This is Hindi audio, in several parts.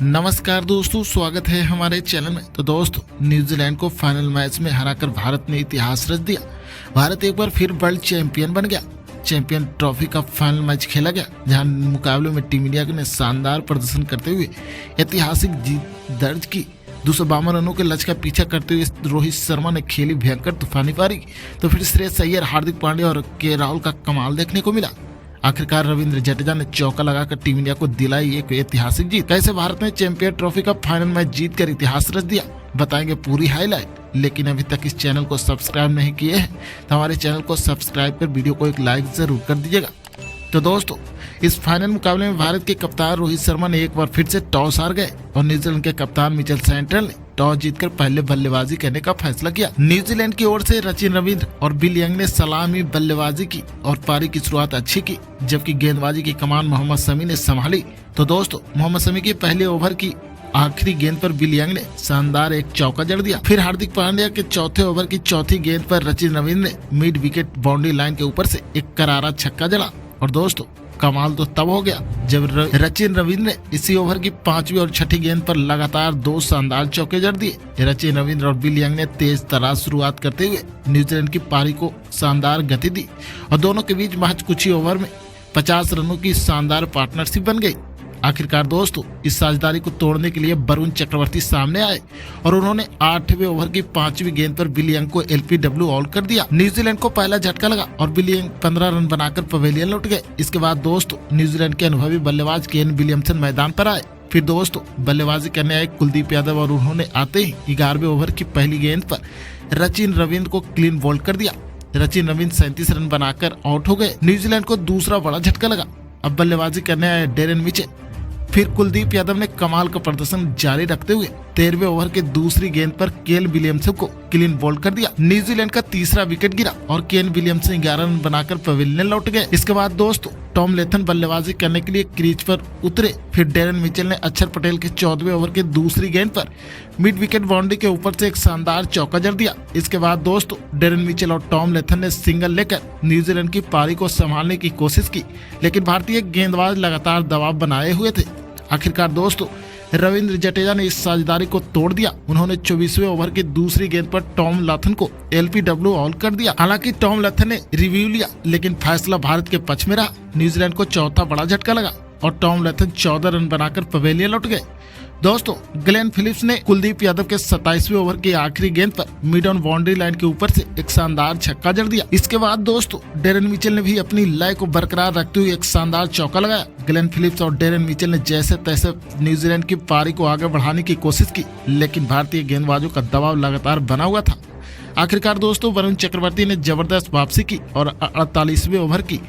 नमस्कार दोस्तों, स्वागत है हमारे चैनल में। तो दोस्तों, न्यूजीलैंड को फाइनल मैच में हराकर भारत ने इतिहास रच दिया। भारत एक बार फिर वर्ल्ड चैंपियन बन गया। चैंपियन ट्रॉफी का फाइनल मैच खेला गया, जहां मुकाबले में टीम इंडिया ने शानदार प्रदर्शन करते हुए ऐतिहासिक जीत दर्ज की। 252 रनों के लक्ष्य का पीछा करते हुए रोहित शर्मा ने खेली भयंकर तूफानी पारी। तो फिर श्रेयस अय्यर, हार्दिक पांड्या और के राहुल का कमाल देखने को मिला। आखिरकार रविंद्र जडेजा ने चौका लगाकर टीम इंडिया को दिलाई एक ऐतिहासिक जीत। कैसे भारत ने चैंपियन ट्रॉफी का फाइनल मैच जीतकर इतिहास रच दिया, बताएंगे पूरी हाईलाइट। लेकिन अभी तक इस चैनल को सब्सक्राइब नहीं किए हैं तो हमारे चैनल को सब्सक्राइब कर वीडियो को एक लाइक जरूर कर दीजिएगा। तो दोस्तों, इस फाइनल मुकाबले में भारत के कप्तान रोहित शर्मा ने एक बार फिर से टॉस हार गए और न्यूजीलैंड के कप्तान मिचेल सेंट्रल ने टॉस जीतकर पहले बल्लेबाजी करने का फैसला किया। न्यूजीलैंड की ओर से रचिन रविंद्र और बिल यंग ने सलामी बल्लेबाजी की और पारी की शुरुआत अच्छी की, जबकि गेंदबाजी की कमान मोहम्मद शमी ने संभाली। तो दोस्तों, मोहम्मद शमी के पहले ओवर की आखिरी गेंद पर बिल यंग ने शानदार एक चौका जड़ दिया। फिर हार्दिक पांड्या के चौथे ओवर की चौथी गेंद पर रचिन रविंद्र ने मिड विकेट बाउंड्री लाइन के ऊपर से एक करारा छक्का जड़ा। और दोस्तों, कमाल तो तब हो गया जब रचिन रविंद्र ने इसी ओवर की पांचवी और छठी गेंद पर लगातार दो शानदार चौके जड़ दिए। रचिन रविंद्र और बिल यंग ने तेज तराज शुरुआत करते हुए न्यूजीलैंड की पारी को शानदार गति दी और दोनों के बीच महज कुछ ही ओवर में 50 रनों की शानदार पार्टनरशिप बन गई। आखिरकार दोस्तों, इस साझेदारी को तोड़ने के लिए वरुण चक्रवर्ती सामने आए और उन्होंने 8वें ओवर की 5वीं गेंद पर बिल यंग को LPW आउट कर दिया। न्यूजीलैंड को पहला झटका लगा और बिल यंग 15 रन बनाकर पवेलियन लौट गए। इसके बाद दोस्तों, न्यूजीलैंड के अनुभवी बल्लेबाज केन विलियमसन मैदान पर आए। फिर दोस्तों, बल्लेबाजी करने आए कुलदीप यादव और उन्होंने आते ही 11वें ओवर की पहली गेंद पर रचिन रविंद्र को क्लीन बोल्ड कर दिया। रचिन रविंद्र 37 रन बनाकर आउट हो गए। न्यूजीलैंड को दूसरा बड़ा झटका लगा। अब बल्लेबाजी करने आए डेरेन मिचेल। फिर कुलदीप यादव ने कमाल का प्रदर्शन जारी रखते हुए 13वें ओवर के दूसरी गेंद पर केन विलियमसन को क्लीन बोल्ड कर दिया। न्यूजीलैंड का तीसरा विकेट गिरा और केन विलियमसन 11 रन बनाकर पवेलियन लौट गए। इसके बाद दोस्तों, टॉम लेथन बल्लेबाजी करने के लिए क्रीज पर उतरे। फिर डेरेन मिचेल ने अक्षर पटेल के 14वें ओवर के दूसरी गेंद पर मिड विकेट बाउंड्री के ऊपर से एक शानदार चौका जड़ दिया। इसके बाद दोस्तों, डेरेन मिचेल और टॉम लेथन ने सिंगल लेकर न्यूजीलैंड की पारी को संभालने की कोशिश की, लेकिन भारतीय गेंदबाज लगातार दबाव बनाए हुए थे। आखिरकार दोस्तों, रविंद्र जडेजा ने इस साझेदारी को तोड़ दिया। उन्होंने 24वें ओवर की दूसरी गेंद पर टॉम लाथन को LPW आउट कर दिया। हालांकि टॉम लाथन ने रिव्यू लिया, लेकिन फैसला भारत के पक्ष में रहा। न्यूजीलैंड को चौथा बड़ा झटका लगा और टॉम लाथन 14 रन बनाकर पवेलियन लौट गए। दोस्तों, ग्लेन फिलिप्स ने कुलदीप यादव के 27वें ओवर की आखिरी गेंद पर मिड ऑन बाउंड्री लाइन के ऊपर से एक शानदार छक्का जड़ दिया। इसके बाद दोस्तों, डेरेन मिचेल ने भी अपनी लय को बरकरार रखते हुए एक शानदार चौका लगाया। ग्लेन फिलिप्स और डेरेन मिचेल ने जैसे तैसे न्यूजीलैंड की पारी को आगे बढ़ाने की कोशिश की, लेकिन भारतीय गेंदबाजों का दबाव लगातार बना हुआ था। आखिरकार दोस्तों, वरुण चक्रवर्ती ने जबरदस्त वापसी की और 48वें ओवर की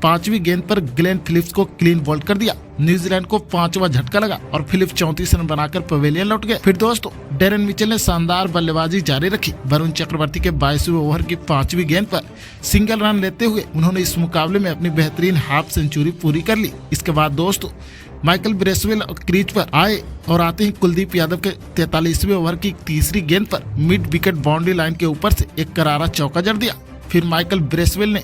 5वीं गेंद पर ग्लेन फिलिप्स को क्लीन बोल्ड कर दिया। न्यूजीलैंड को 5वां झटका लगा और फिलिप्स 34 रन बनाकर पवेलियन लौट गए। फिर दोस्तों, डेरेन मिचेल ने शानदार बल्लेबाजी जारी रखी। वरुण चक्रवर्ती के 22वें ओवर की 5वीं गेंद पर सिंगल रन लेते हुए उन्होंने इस मुकाबले में अपनी बेहतरीन हाफ सेंचुरी पूरी कर ली। इसके बाद दोस्तों, माइकल ब्रेसवेल क्रीज पर आए और आते ही कुलदीप यादव के 43वें ओवर की तीसरी गेंद पर मिड विकेट बाउंड्री लाइन के ऊपर से एक करारा चौका जड़ दिया। फिर माइकल ब्रेसवेल ने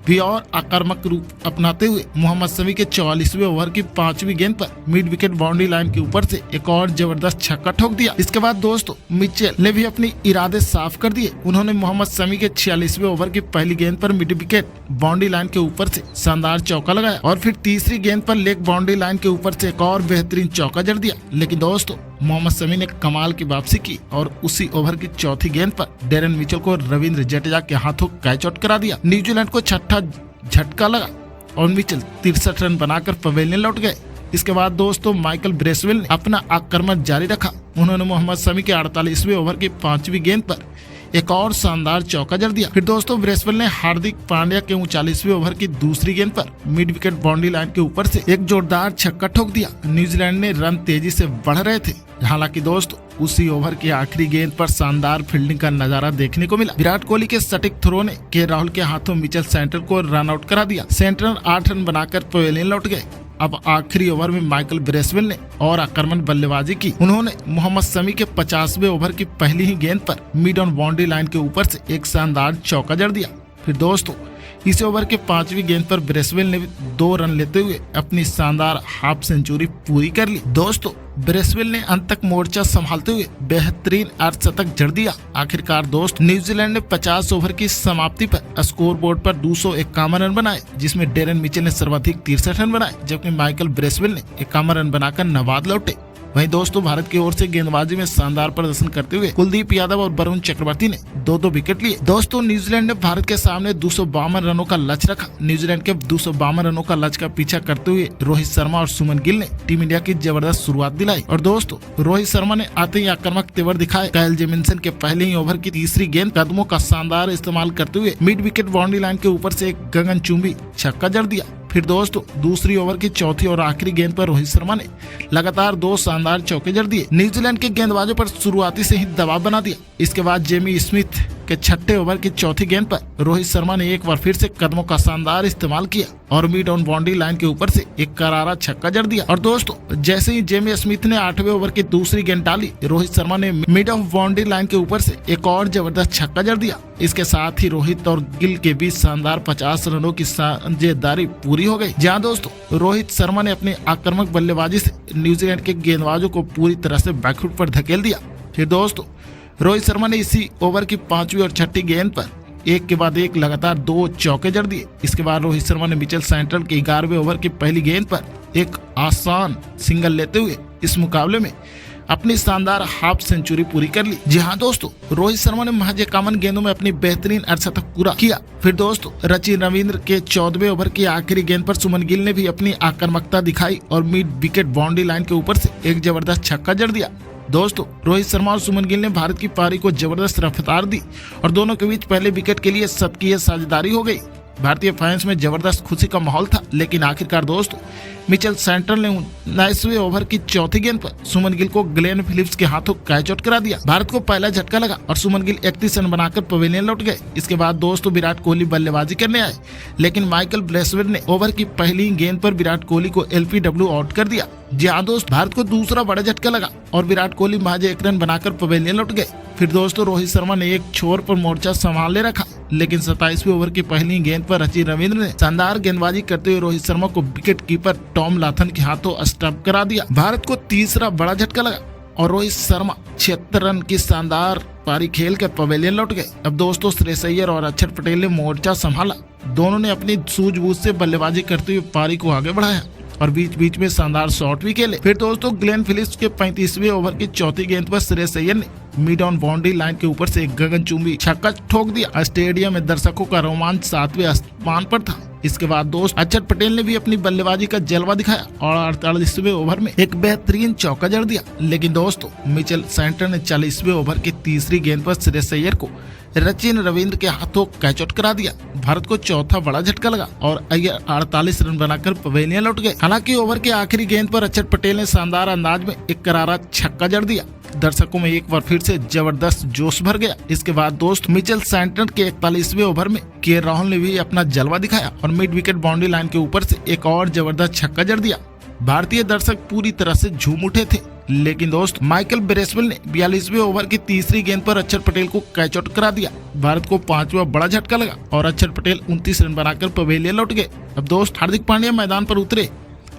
भी और आक्रामक रूप अपनाते हुए मोहम्मद शमी के 44वें ओवर की 5वीं गेंद पर मिड विकेट बाउंड्री लाइन के ऊपर से एक और जबरदस्त छक्का ठोक दिया। इसके बाद दोस्तों, मिचेल ने भी अपनी इरादे साफ कर दिए। उन्होंने मोहम्मद शमी के 46वें ओवर की पहली गेंद पर मिड विकेट बाउंड्री लाइन के ऊपर से शानदार चौका लगाया और फिर तीसरी गेंद पर लेग बाउंड्री लाइन के ऊपर से एक और बेहतरीन चौका जड़ दिया। लेकिन दोस्तों, मोहम्मद शमी ने कमाल की वापसी की और उसी ओवर की चौथी गेंद पर डेरेन मिचेल को रविंद्र जडेजा के हाथों कैच आउट करा दिया। न्यूजीलैंड को छठा झटका लगा और मिचेल 63 रन बनाकर पवेलियन लौट गए। इसके बाद दोस्तों, माइकल ब्रेसवेल ने अपना आक्रमण जारी रखा। उन्होंने मोहम्मद शमी के 48वें ओवर की 5वीं गेंद पर एक और शानदार चौका जड़ दिया। फिर दोस्तों, ब्रेसवेल ने हार्दिक पांड्या के 39वें ओवर की दूसरी गेंद पर मिड विकेट बाउंड्री लाइन के ऊपर से एक जोरदार छक्का ठोक दिया। न्यूजीलैंड ने रन तेजी से बढ़ रहे थे। हालांकि दोस्तों, उसी ओवर की आखिरी गेंद पर शानदार फील्डिंग का नजारा देखने को मिला। विराट कोहली के सटीक थ्रो ने के राहुल के हाथों मिचेल सेंट्रल को रन आउट करा दिया। सेंट्रल 8 रन बनाकर पवेलियन लौट गए। अब आखिरी ओवर में माइकल ब्रेसवेल ने और आक्रमण बल्लेबाजी की। उन्होंने मोहम्मद शमी के 50वें ओवर की पहली ही गेंद पर मिड ऑन बाउंड्री लाइन के ऊपर से एक शानदार चौका जड़ दिया। फिर दोस्तों, इस ओवर के 5वीं गेंद पर ब्रेसवेल ने 2 रन लेते हुए अपनी शानदार हाफ सेंचुरी पूरी कर ली। दोस्तों, ब्रेसवेल ने अंत तक मोर्चा संभालते हुए बेहतरीन अर्धशतक जड़ दिया। आखिरकार दोस्त, न्यूजीलैंड ने 50 ओवर की समाप्ति पर स्कोर बोर्ड पर 251 रन बनाए, जिसमें डेरन मिचेल ने सर्वाधिक 63 रन बनाए, जबकि माइकल ब्रेसवेल ने 51 रन बनाकर नवाद लौटे। वहीं दोस्तों, भारत की ओर से गेंदबाजी में शानदार प्रदर्शन करते हुए कुलदीप यादव और वरुण चक्रवर्ती ने 2-2 विकेट लिए। दोस्तों, न्यूजीलैंड ने भारत के सामने 252 रनों का लक्ष्य रखा। न्यूजीलैंड के 252 रनों का लक्ष्य का पीछा करते हुए रोहित शर्मा और सुमन गिल ने टीम इंडिया की जबरदस्त शुरुआत दिलाई। और दोस्तों, रोहित शर्मा ने आते ही आक्रामक तेवर दिखाए। कायल जेमिसन के पहले ही ओवर की तीसरी गेंद कदमों का शानदार इस्तेमाल करते हुए मिड विकेट बाउंड्री लाइन के ऊपर से एक गगनचुंबी छक्का जड़ दिया। फिर दोस्तों, दूसरी ओवर की चौथी और आखिरी गेंद पर रोहित शर्मा ने लगातार 2 शानदार चौके जड़ दिए। न्यूजीलैंड के गेंदबाजों पर शुरुआती से ही दबाव बना दिया। इसके बाद जेमी स्मिथ के 6ठे ओवर की चौथी गेंद पर रोहित शर्मा ने एक बार फिर से कदमों का शानदार इस्तेमाल किया और मिड ऑन बाउंड्री लाइन के ऊपर से एक करारा छक्का जड़ दिया। और दोस्तों, जैसे ही जेमी स्मिथ ने 8वें ओवर की दूसरी गेंद डाली, रोहित शर्मा ने मिड ऑफ बाउंड्री लाइन के ऊपर से एक और जबरदस्त छक्का जड़ दिया। इसके साथ ही रोहित और गिल के बीच शानदार 50 रनों की साझेदारी पूरी हो गई, जहां दोस्तों रोहित शर्मा ने अपनी आक्रामक बल्लेबाजी से न्यूजीलैंड के गेंदबाजों को पूरी तरह से बैकफुट पर धकेल दिया। फिर दोस्तों, रोहित शर्मा ने इसी ओवर की 5वीं और 6ठी गेंद पर एक के बाद एक लगातार 2 चौके जड़ दिए। इसके बाद रोहित शर्मा ने मिचेल सेंट्रल के 11वें ओवर की पहली गेंद पर एक आसान सिंगल लेते हुए इस मुकाबले में अपनी शानदार हाफ सेंचुरी पूरी कर ली। जी हाँ दोस्तों, रोहित शर्मा ने महज 51 गेंदों में अपनी बेहतरीन अर्धशतक पूरा किया। फिर दोस्तों, सचिन रविंद्र के 14वें ओवर की आखिरी गेंद पर सुमन गिल ने भी अपनी आक्रामकता दिखाई और मिड विकेट बाउंड्री लाइन के ऊपर से एक जबरदस्त छक्का जड़ दिया। दोस्तों, रोहित शर्मा और सुमन गिल ने भारत की पारी को जबरदस्त रफ्तार दी और दोनों के बीच पहले विकेट के लिए शतकीय साझेदारी हो गई। भारतीय फैंस में जबरदस्त खुशी का माहौल था, लेकिन आखिरकार दोस्तों मिचेल सेंट्रल ने 19वें ओवर की चौथी गेंद पर सुमन गिल को ग्लेन फिलिप्स के हाथों कैच आउट करा दिया। भारत को पहला झटका लगा और सुमन गिल 31 रन बनाकर पवेलियन लौट गए। इसके बाद दोस्तों विराट कोहली बल्लेबाजी करने आए, लेकिन माइकल ब्रेसवेल ने ओवर की पहली गेंद पर विराट कोहली को LPW आउट कर दिया। जी हाँ दोस्त, भारत को दूसरा बड़ा झटका लगा और विराट कोहली महज 1 रन बनाकर पवेलियन लौट गए। फिर दोस्तों रोहित शर्मा ने एक छोर पर मोर्चा संभाले रखा, लेकिन 27वें ओवर की पहली गेंद पर सचिन रविंद्र ने शानदार गेंदबाजी करते हुए रोहित शर्मा को विकेट कीपर टॉम लाथन के हाथों स्टंप करा दिया। भारत को तीसरा बड़ा झटका लगा और रोहित शर्मा 76 रन की शानदार पारी खेल कर पवेलियन लौट गए। अब दोस्तों श्रेयस अय्यर और अक्षर पटेल ने मोर्चा संभाला। दोनों ने अपनी सूझबूझ से बल्लेबाजी करते हुए पारी को आगे बढ़ाया और बीच बीच में शानदार शॉट भी खेले। फिर दोस्तों ग्लेन फिलिप्स के 35वें ओवर की चौथी गेंद पर श्रेयस अय्यर ने मिड ऑन बाउंड्री लाइन के ऊपर से एक गगनचुंबी छक्का ठोक दिया। स्टेडियम में दर्शकों का रोमांच 7वें आसमान पर था। इसके बाद दोस्त अक्षर पटेल ने भी अपनी बल्लेबाजी का जलवा दिखाया और 48वें ओवर में एक बेहतरीन चौका जड़ दिया। लेकिन दोस्तों मिचेल सेंटर ने 40वें ओवर की तीसरी गेंद पर श्रेयस अय्यर को सचिन रविंद्र के हाथों कैच आउट करा दिया। भारत को चौथा बड़ा झटका लगा और अय्यर 48 रन बनाकर पवेलियन लौट गए। हालांकि ओवर के आखिरी गेंद पर अक्षर पटेल ने शानदार अंदाज में एक करारा छक्का जड़ दिया। दर्शकों में एक बार फिर से जबरदस्त जोश भर गया। इसके बाद दोस्त मिचेल सेंटर के 41वें ओवर में के राहुल ने भी अपना जलवा दिखाया और मिड विकेट बाउंड्री लाइन के ऊपर से एक और जबरदस्त छक्का जड़ दिया। भारतीय दर्शक पूरी तरह से झूम उठे थे। लेकिन दोस्त माइकल ब्रेसवेल ने 42वें ओवर की तीसरी गेंद पर अक्षर पटेल को कैच आउट करा दिया। भारत को 5वां बड़ा झटका लगा और अक्षर पटेल 29 रन बनाकर पवेलियन लौट गए। अब दोस्त हार्दिक पांड्या मैदान पर उतरे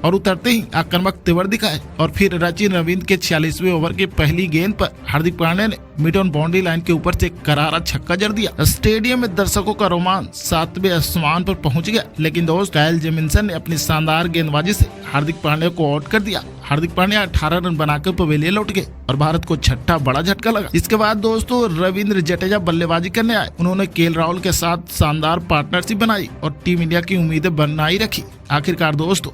और उतरते ही आक्रामक तेवर दिखाए और फिर सचिन रविंद्र के 46वें ओवर की पहली गेंद पर हार्दिक पांड्या ने मिड ऑन बाउंड्री लाइन के ऊपर से करारा छक्का जड़ दिया। स्टेडियम में दर्शकों का रोमांच 7वें आसमान पर पहुंच गया। लेकिन दोस्त कायल जेमिसन ने अपनी शानदार गेंदबाजी से हार्दिक पांड्या को आउट कर दिया। हार्दिक पांड्या 18 रन बनाकर पवेलियन लौट गए और भारत को छठा बड़ा झटका लगा। इसके बाद दोस्तों रविंद्र जडेजा बल्लेबाजी करने आए। उन्होंने केएल राहुल के साथ शानदार पार्टनरशिप बनाई और टीम इंडिया की उम्मीदें बनाई रखी। आखिरकार दोस्तों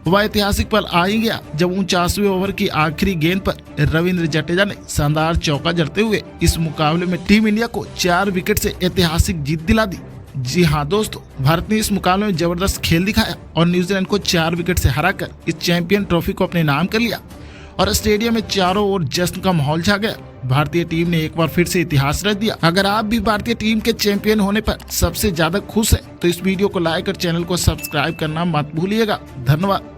वह ऐतिहासिक पल आ ही गया जब 49वें ओवर की आखिरी गेंद पर रविंद्र जडेजा ने शानदार चौका जड़ते हुए इस मुकाबले में टीम इंडिया को 4 विकेट से ऐतिहासिक जीत दिला दी। जी हाँ दोस्तों, भारत ने इस मुकाबले में जबरदस्त खेल दिखाया और न्यूजीलैंड को 4 विकेट से हराकर इस चैंपियन ट्रॉफी को अपने नाम कर लिया और स्टेडियम में चारों ओर जश्न का माहौल छा गया। भारतीय टीम ने एक बार फिर से इतिहास रच दिया। अगर आप भी भारतीय टीम के चैंपियन होने पर सबसे ज्यादा खुश है तो इस वीडियो को लाइक और चैनल को सब्सक्राइब करना मत भूलिएगा। धन्यवाद।